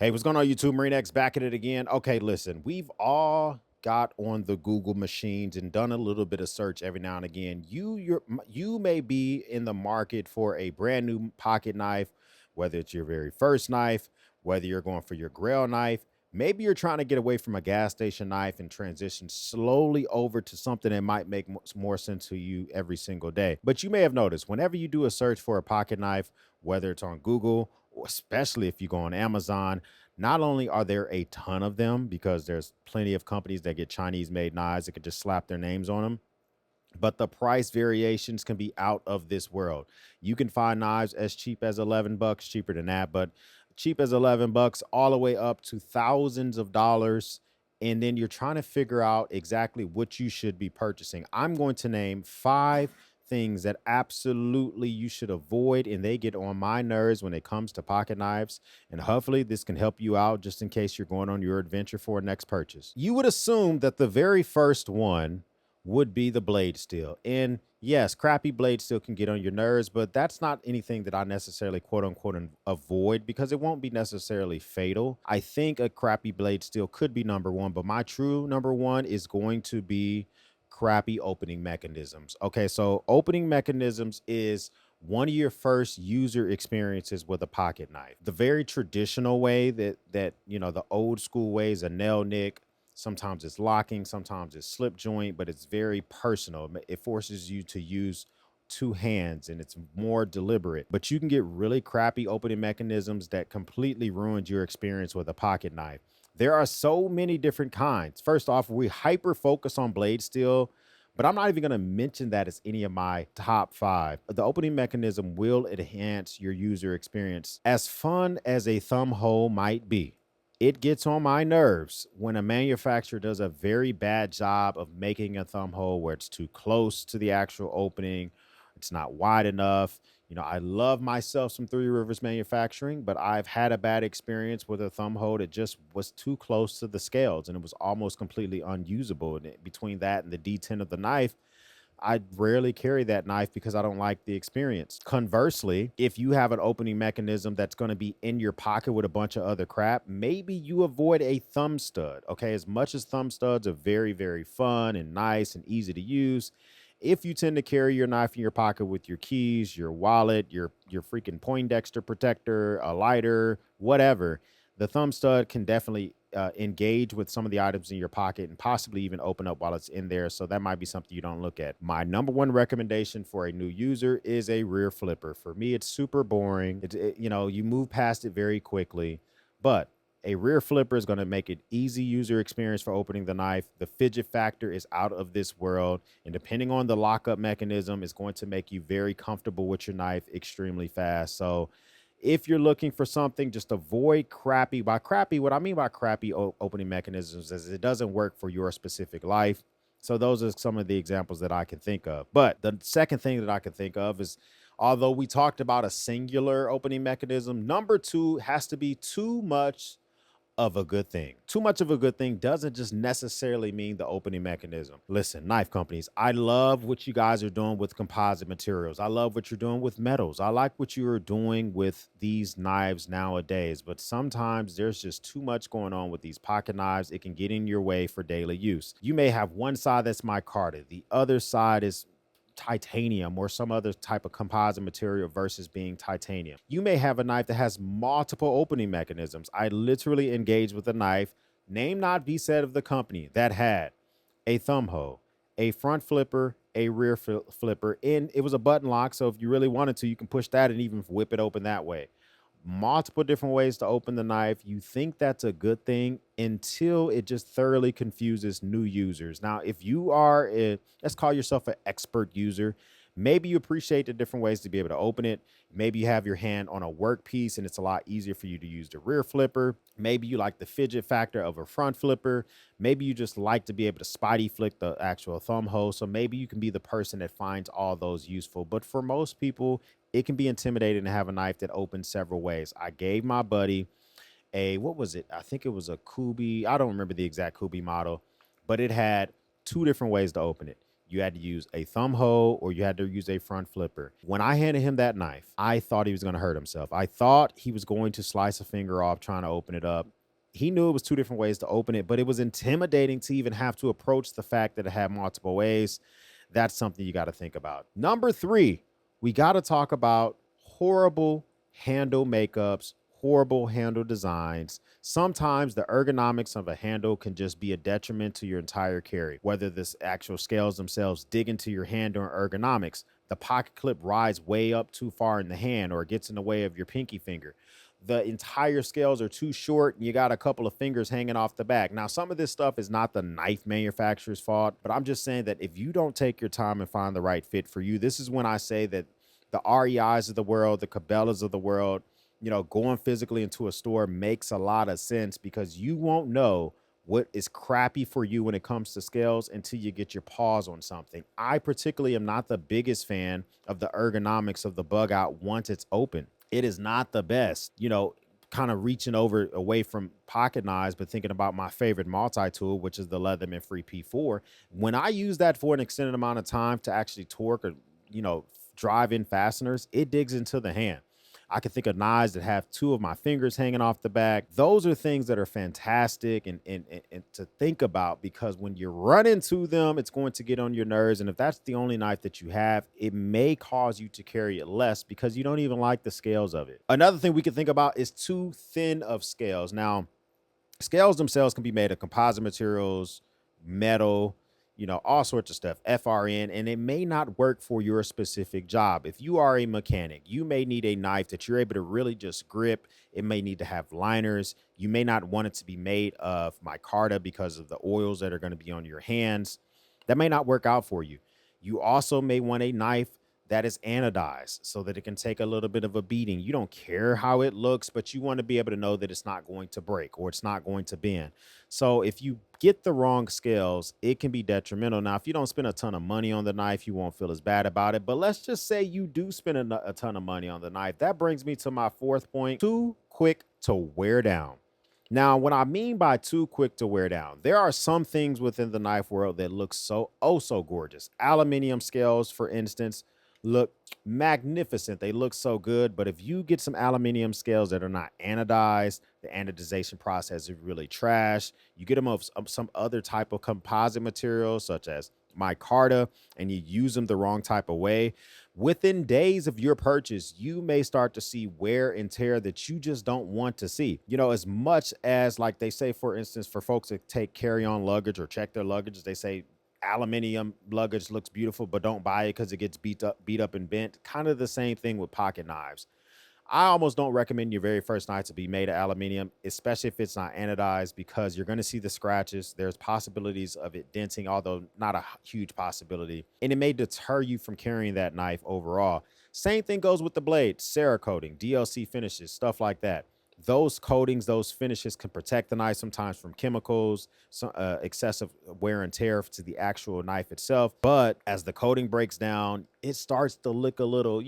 Hey, what's going on, YouTube? Marine X back at it again. Okay, listen, we've all got on the Google machines and done a little bit of search every now and again. You may be in the market for a brand new pocket knife, whether it's your very first knife, whether you're going for your grail knife. Maybe you're trying to get away from a gas station knife and transition slowly over to something that might make more sense to you every single day. But you may have noticed whenever you do a search for a pocket knife, whether it's on Google, or especially if you go on Amazon, not only are there a ton of them because there's plenty of companies that get Chinese made knives that could just slap their names on them, but the price variations can be out of this world. You can find knives as cheap as 11 bucks, cheaper than that, but cheap as 11 bucks all the way up to thousands of dollars. And then you're trying to figure out exactly what you should be purchasing. I'm going to name 5 things that absolutely you should avoid, and they get on my nerves when it comes to pocket knives. And hopefully this can help you out just in case you're going on your adventure for a next purchase. You would assume that the very first one would be the blade steel. And yes, crappy blade steel can get on your nerves, but that's not anything that I necessarily quote unquote avoid because it won't be necessarily fatal. I think a crappy blade steel could be number one, but my true number one is going to be crappy opening mechanisms. Okay, so opening mechanisms is one of your first user experiences with a pocket knife. The very traditional way that the old school ways, a nail nick. Sometimes it's locking, sometimes it's slip joint, but it's very personal. It forces you to use 2 hands and it's more deliberate. But you can get really crappy opening mechanisms that completely ruined your experience with a pocket knife. There are so many different kinds. First off, we hyper focus on blade steel, but I'm not even going to mention that as any of my top 5. The opening mechanism will enhance your user experience. As fun as a thumb hole might be, it gets on my nerves when a manufacturer does a very bad job of making a thumb hole where it's too close to the actual opening. It's not wide enough. I love myself some Three Rivers manufacturing, but I've had a bad experience with a thumb hole that just was too close to the scales and it was almost completely unusable. And between that and the D10 of the knife, I rarely carry that knife because I don't like the experience. Conversely, if you have an opening mechanism that's going to be in your pocket with a bunch of other crap, maybe you avoid a thumb stud. Okay, as much as thumb studs are very, very fun and nice and easy to use, if you tend to carry your knife in your pocket with your keys, your wallet, your freaking Poindexter protector, a lighter, whatever, the thumb stud can definitely engage with some of the items in your pocket and possibly even open up while it's in there. So that might be something you don't look at. My number one recommendation for a new user is a rear flipper. For me, it's super boring. You move past it very quickly, but a rear flipper is going to make it easy user experience for opening the knife. The fidget factor is out of this world. And depending on the lockup mechanism, it's going to make you very comfortable with your knife extremely fast. So if you're looking for something, just avoid crappy. By crappy, what I mean by crappy opening mechanisms is it doesn't work for your specific life. So those are some of the examples that I can think of. But the second thing that I can think of is, although we talked about a singular opening mechanism, number 2 has to be too much of a good thing. Too much of a good thing doesn't just necessarily mean the opening mechanism. Listen, knife companies, I love what you guys are doing with composite materials. I love what you're doing with metals. I like what you are doing with these knives nowadays, but sometimes there's just too much going on with these pocket knives. It can get in your way for daily use. You may have one side that's micarta, the other side is titanium or some other type of composite material versus being titanium. You may have a knife that has multiple opening mechanisms. I literally engaged with a knife, name not be said of the company, that had a thumb hole, a front flipper, a rear flipper, and it was a button lock. So if you really wanted to, you can push that and even whip it open that way. Multiple different ways to open the knife. You think that's a good thing until it just thoroughly confuses new users. Now, if you are let's call yourself an expert user, maybe you appreciate the different ways to be able to open it. Maybe you have your hand on a workpiece and it's a lot easier for you to use the rear flipper. Maybe you like the fidget factor of a front flipper. Maybe you just like to be able to spidey flick the actual thumb hole. So maybe you can be the person that finds all those useful. But for most people, it can be intimidating to have a knife that opens several ways. I gave my buddy what was it? I think it was a Kubi. I don't remember the exact Kubi model, but it had 2 different ways to open it. You had to use a thumb hole or you had to use a front flipper. When I handed him that knife, I thought he was going to hurt himself. I thought he was going to slice a finger off trying to open it up. He knew it was two different ways to open it, but it was intimidating to even have to approach the fact that it had multiple ways. That's something you got to think about. Number three, we got to talk about horrible handle makeups, horrible handle designs. Sometimes the ergonomics of a handle can just be a detriment to your entire carry, whether the actual scales themselves dig into your hand or ergonomics. The pocket clip rides way up too far in the hand or it gets in the way of your pinky finger. The entire scales are too short and you got a couple of fingers hanging off the back. Now, some of this stuff is not the knife manufacturer's fault, but I'm just saying that if you don't take your time and find the right fit for you, this is when I say that the REIs of the world, the Cabela's of the world, going physically into a store makes a lot of sense because you won't know what is crappy for you when it comes to scales until you get your paws on something. I particularly am not the biggest fan of the ergonomics of the bug out once it's open. It is not the best, kind of reaching over away from pocket knives, but thinking about my favorite multi-tool, which is the Leatherman Free P4. When I use that for an extended amount of time to actually torque or, drive in fasteners, it digs into the hand. I can think of knives that have two of my fingers hanging off the back. Those are things that are fantastic and to think about because when you run into them, it's going to get on your nerves. And if that's the only knife that you have, it may cause you to carry it less because you don't even like the scales of it. Another thing we can think about is too thin of scales. Now, scales themselves can be made of composite materials, metal, all sorts of stuff, FRN, and it may not work for your specific job. If you are a mechanic, you may need a knife that you're able to really just grip. It may need to have liners. You may not want it to be made of micarta because of the oils that are going to be on your hands. That may not work out for you. You also may want a knife that is anodized so that it can take a little bit of a beating. You don't care how it looks, but you want to be able to know that it's not going to break or it's not going to bend. So if you get the wrong scales, it can be detrimental. Now, if you don't spend a ton of money on the knife, you won't feel as bad about it. But let's just say you do spend a ton of money on the knife. That brings me to my fourth point, too quick to wear down. Now, what I mean by too quick to wear down, there are some things within the knife world that look so gorgeous. Aluminum scales, for instance, look magnificent. They look so good. But if you get some aluminum scales that are not anodized, the anodization process is really trash. You get them of some other type of composite material, such as micarta, and you use them the wrong type of way. Within days of your purchase, you may start to see wear and tear that you just don't want to see. As much as like they say, for instance, for folks that take carry-on luggage or check their luggage, they say aluminum luggage looks beautiful, but don't buy it because it gets beat up and bent. Kind of the same thing with pocket knives. I almost don't recommend your very first knife to be made of aluminum, especially if it's not anodized, because you're going to see the scratches. There's possibilities of it denting, although not a huge possibility, and it may deter you from carrying that knife overall. Same thing goes with the blade, Cerakoting, DLC finishes, stuff like that. Those coatings, those finishes can protect the knife sometimes from chemicals, some excessive wear and tear to the actual knife itself. But as the coating breaks down, it starts to look a little,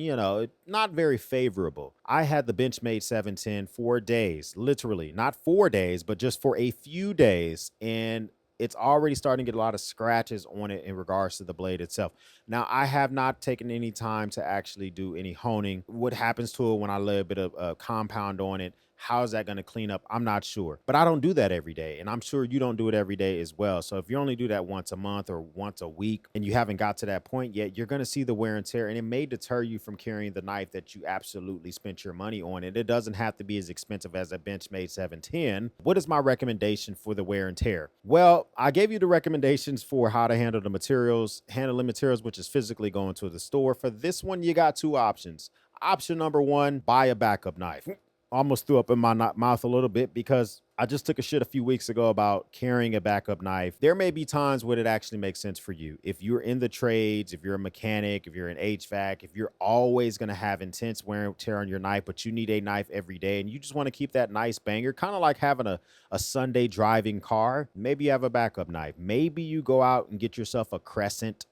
not very favorable. I had the Benchmade 710 for days, literally, not 4 days, but just for a few days. And it's already starting to get a lot of scratches on it in regards to the blade itself. Now, I have not taken any time to actually do any honing. What happens to it when I lay a bit of compound on it? How is that going to clean up? I'm not sure, but I don't do that every day. And I'm sure you don't do it every day as well. So if you only do that once a month or once a week and you haven't got to that point yet, you're going to see the wear and tear, and it may deter you from carrying the knife that you absolutely spent your money on. And it doesn't have to be as expensive as a Benchmade 710. What is my recommendation for the wear and tear? Well, I gave you the recommendations for how to handle the materials, handling materials, which is physically going to the store. For this one, you got two options. Option number one, buy a backup knife. Almost threw up in my mouth a little bit because I just took a shit a few weeks ago about carrying a backup knife. There may be times when it actually makes sense for you. If you're in the trades, if you're a mechanic, if you're in HVAC, if you're always going to have intense wear and tear on your knife, but you need a knife every day and you just want to keep that nice banger, kind of like having a Sunday driving car, maybe you have a backup knife. Maybe you go out and get yourself a Crescent,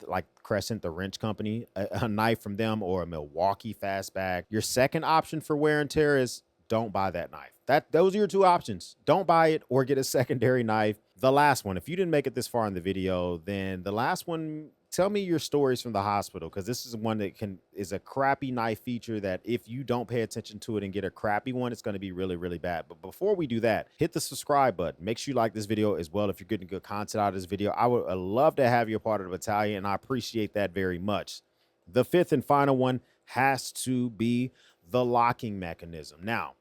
like Crescent, the wrench company, a knife from them, or a Milwaukee fastback. Your second option for wear and tear is don't buy that knife. Those are your two options. Don't buy it or get a secondary knife The last one, if you didn't make it this far in the video, then the last one, tell me your stories from the hospital, because this is one that is a crappy knife feature that if you don't pay attention to it and get a crappy one, it's going to be really, really bad. But before we do that, hit the subscribe button. Make sure you like this video as well if you're getting good content out of this video. I would love to have you a part of the battalion, and I appreciate that very much. The fifth and final one has to be the locking mechanism. Now,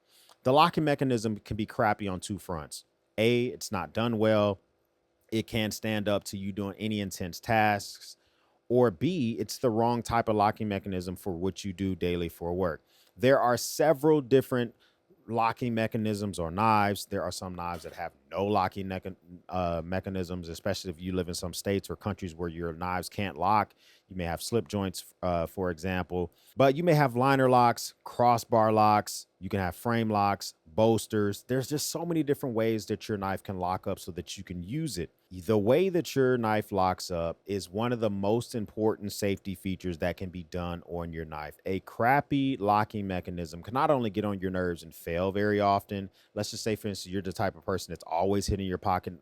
the locking mechanism can be crappy on two fronts. A, it's not done well. It can't stand up to you doing any intense tasks. Or B, it's the wrong type of locking mechanism for what you do daily for work. There are several different locking mechanisms or knives. There are some knives that have no locking mechanisms, especially if you live in some states or countries where your knives can't lock. You may have slip joints, for example, but you may have liner locks, crossbar locks. You can have frame locks, bolsters. There's just so many different ways that your knife can lock up so that you can use it. The way that your knife locks up is one of the most important safety features that can be done on your knife. A crappy locking mechanism can not only get on your nerves and fail very often. Let's just say, for instance, you're the type of person that's always hitting your pocket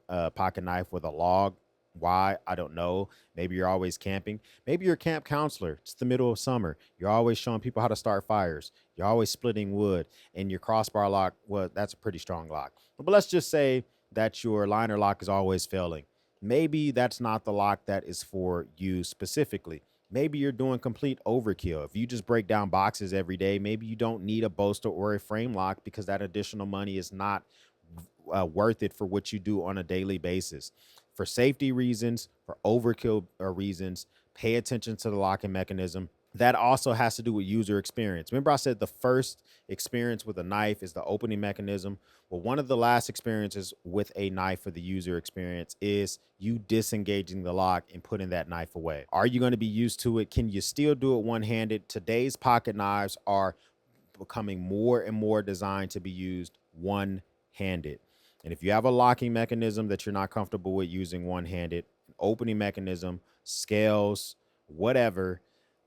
knife with a log. Why? I don't know. Maybe you're always camping. Maybe you're a camp counselor. It's the middle of summer. You're always showing people how to start fires. You're always splitting wood. And your crossbar lock, well, that's a pretty strong lock. But let's just say that your liner lock is always failing. Maybe that's not the lock that is for you specifically. Maybe you're doing complete overkill. If you just break down boxes every day, maybe you don't need a bolster or a frame lock because that additional money is not worth it for what you do on a daily basis. For safety reasons, for overkill reasons, pay attention to the locking mechanism. That also has to do with user experience. Remember I said the first experience with a knife is the opening mechanism. Well, one of the last experiences with a knife for the user experience is you disengaging the lock and putting that knife away. Are you going to be used to it? Can you still do it one-handed? Today's pocket knives are becoming more and more designed to be used one-handed. And if you have a locking mechanism that you're not comfortable with using one-handed, an opening mechanism, scales, whatever,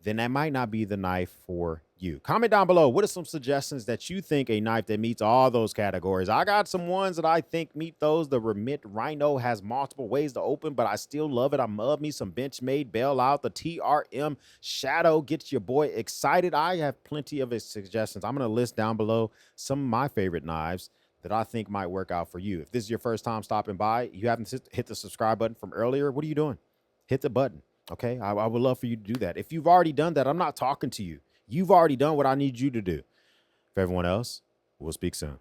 then that might not be the knife for you. Comment down below, what are some suggestions that you think a knife that meets all those categories? I got some ones that I think meet those. The Remit Rhino has multiple ways to open, but I still love it. I love me some Benchmade Bailout. The TRM Shadow gets your boy excited. I have plenty of suggestions. I'm going to list down below some of my favorite knives that I think might work out for you. If this is your first time stopping by, you haven't hit the subscribe button from earlier, what are you doing? Hit the button. Okay, I would love for you to do that. If you've already done that, I'm not talking to you. You've already done what I need you to do. For everyone else, we'll speak soon.